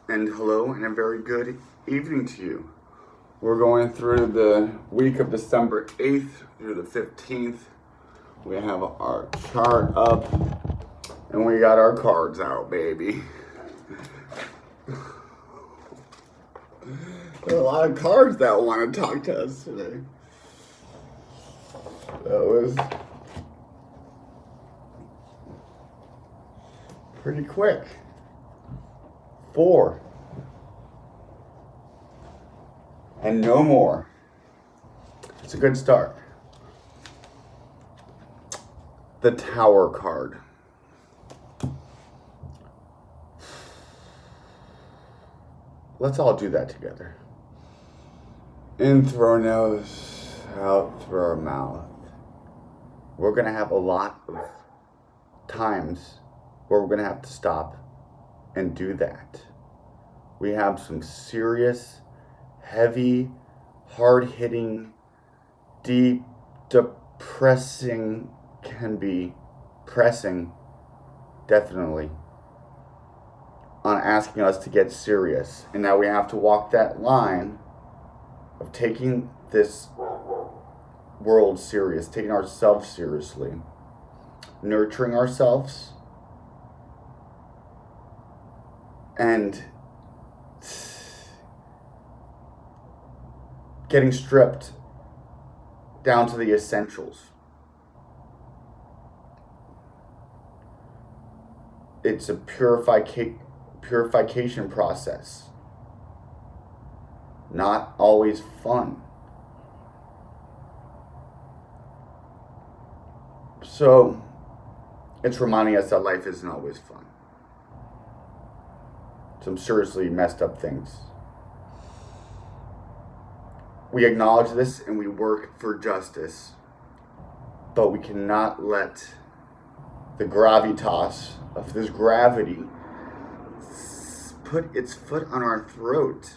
and hello, and a very good evening to you. We're going through the week of December 8th through the 15th. We have our chart up, and we got our cards out, baby. There are a lot of cards that want to talk to us today. That was pretty quick. 4. And no more. It's a good start. The Tower card. Let's all do that together. In through our nose, out through our mouth. We're going to have a lot of times where we're going to have to stop and do that. We have some serious, heavy, hard-hitting, deep, depressing, can be pressing, definitely, on asking us to get serious. And now we have to walk that line of taking this world serious, taking ourselves seriously, nurturing ourselves, and getting stripped down to the essentials. It's a purification process. Not always fun. So, it's reminding us that life isn't always fun. Some seriously messed up things. We acknowledge this and we work for justice, but we cannot let the gravitas of this gravity put its foot on our throat.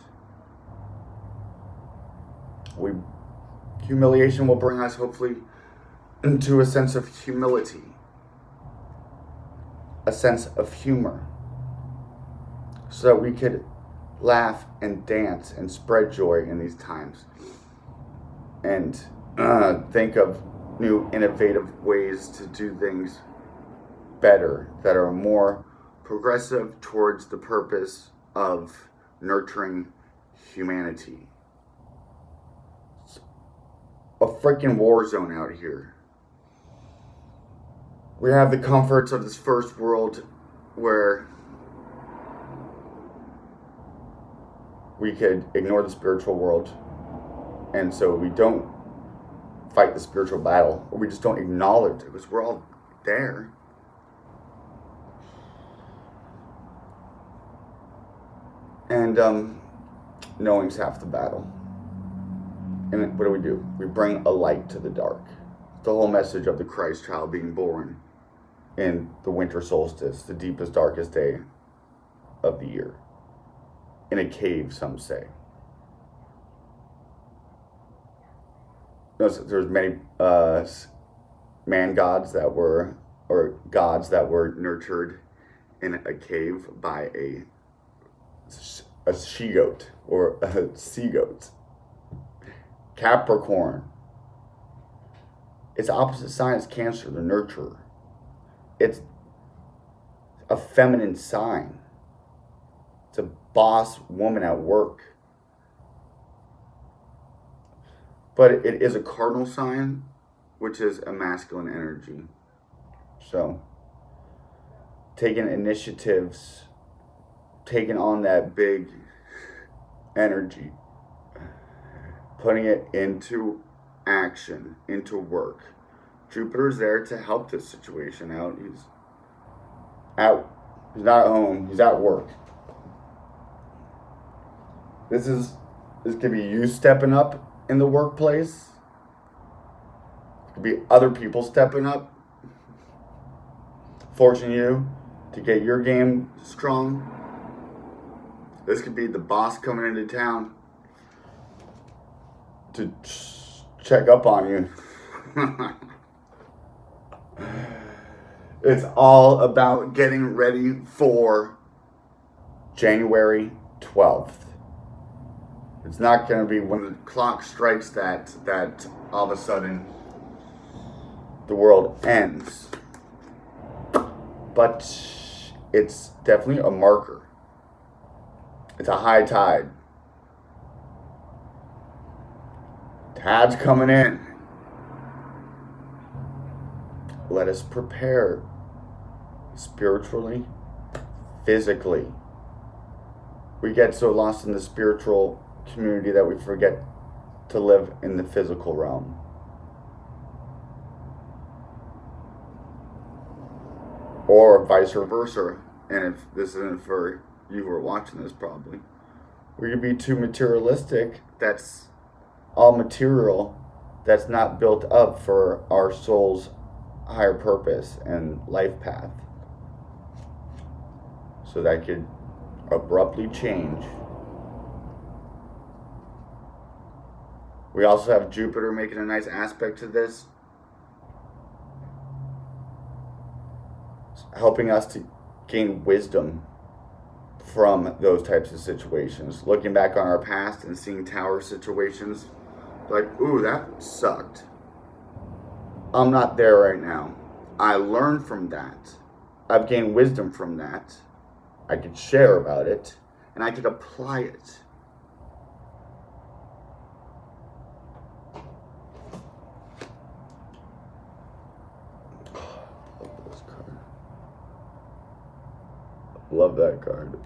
Humiliation will bring us, hopefully, into a sense of humility, a sense of humor, so that we could laugh and dance and spread joy in these times, and think of new innovative ways to do things better, that are more progressive towards the purpose of nurturing humanity. It's a freaking war zone out here. We have the comforts of this first world where we could ignore the spiritual world, and so we don't fight the spiritual battle, or we just don't acknowledge it because we're all there. And knowing's half the battle. And what do? We bring a light to the dark. The whole message of the Christ child being born in the winter solstice, the deepest, darkest day of the year. In a cave, some say. There's many man gods that were, or gods that were nurtured in a cave by a she-goat or a sea-goat. Capricorn. Its opposite sign is Cancer, the nurturer. It's a feminine sign. It's a boss woman at work. But it is a cardinal sign, which is a masculine energy. So, taking initiatives, taking on that big energy, putting it into action, into work. Jupiter's there to help this situation out. He's out. He's not at home. He's at work. This could be you stepping up in the workplace. It could be other people stepping up, forcing you to get your game strong. This could be the boss coming into town to check up on you. It's all about getting ready for January 12th. It's not going to be when the clock strikes that all of a sudden the world ends. But it's definitely a marker. It's a high tide. Tide's coming in. Let us prepare spiritually, physically. We get so lost in the spiritual community that we forget to live in the physical realm. Or vice versa. And if this isn't for you who are watching this, probably, we could be too materialistic. That's all material. That's not built up for our soul's higher purpose and life path. So that could abruptly change. We also have Jupiter making a nice aspect to this, helping us to gain wisdom from those types of situations. Looking back on our past and seeing tower situations, like, ooh, that sucked. I'm not there right now. I learned from that. I've gained wisdom from that. I could share about it, and I could apply it. Love that card.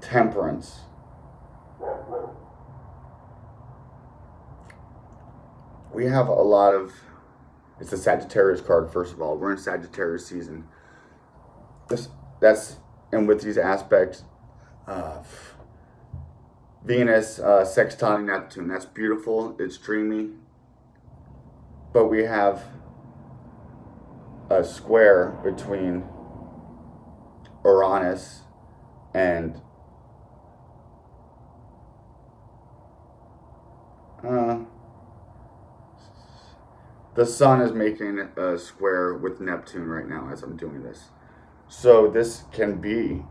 Temperance. We have a lot of, it's a Sagittarius card, first of all. We're in Sagittarius season. And with these aspects, Venus sextiling Neptune. That's beautiful. It's dreamy. But we have a square between Uranus and the sun is making a square with Neptune right now as I'm doing this. So this can be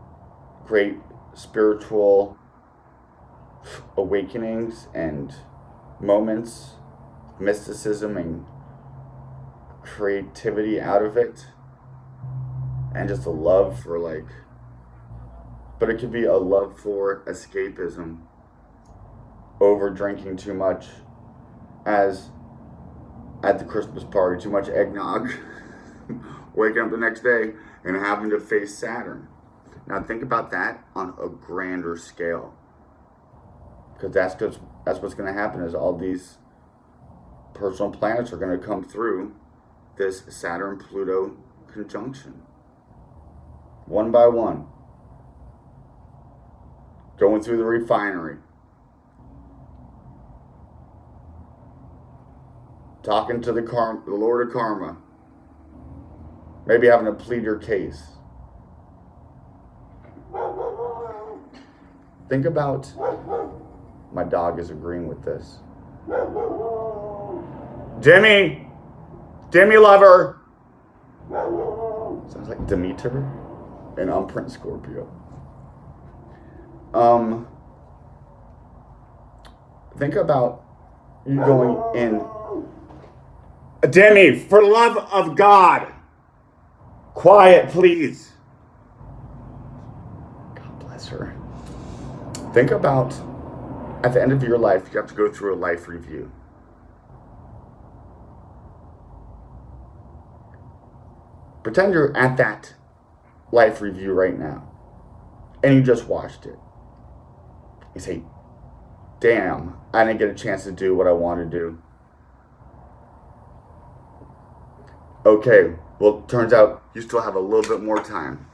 great spiritual awakenings and moments, mysticism and creativity out of it, and just a love for but it could be a love for escapism, over drinking too much, as at the Christmas party, too much eggnog, waking up the next day and having to face Saturn. Now think about that on a grander scale, because that's what's going to happen, is all these personal planets are going to come through this Saturn-Pluto conjunction, one by one, going through the refinery, talking to the Lord of Karma, maybe having to plead your case. Think about, my dog is agreeing with this. Demi lover. Sounds like Demeter, and I'm Prince Scorpio. Think about you going in. Demi, for the love of God, quiet, please. God bless her. Think about, at the end of your life, you have to go through a life review. Pretend you're at that life review right now, and you just watched it. You say, damn, I didn't get a chance to do what I want to do. Okay, well, turns out you still have a little bit more time.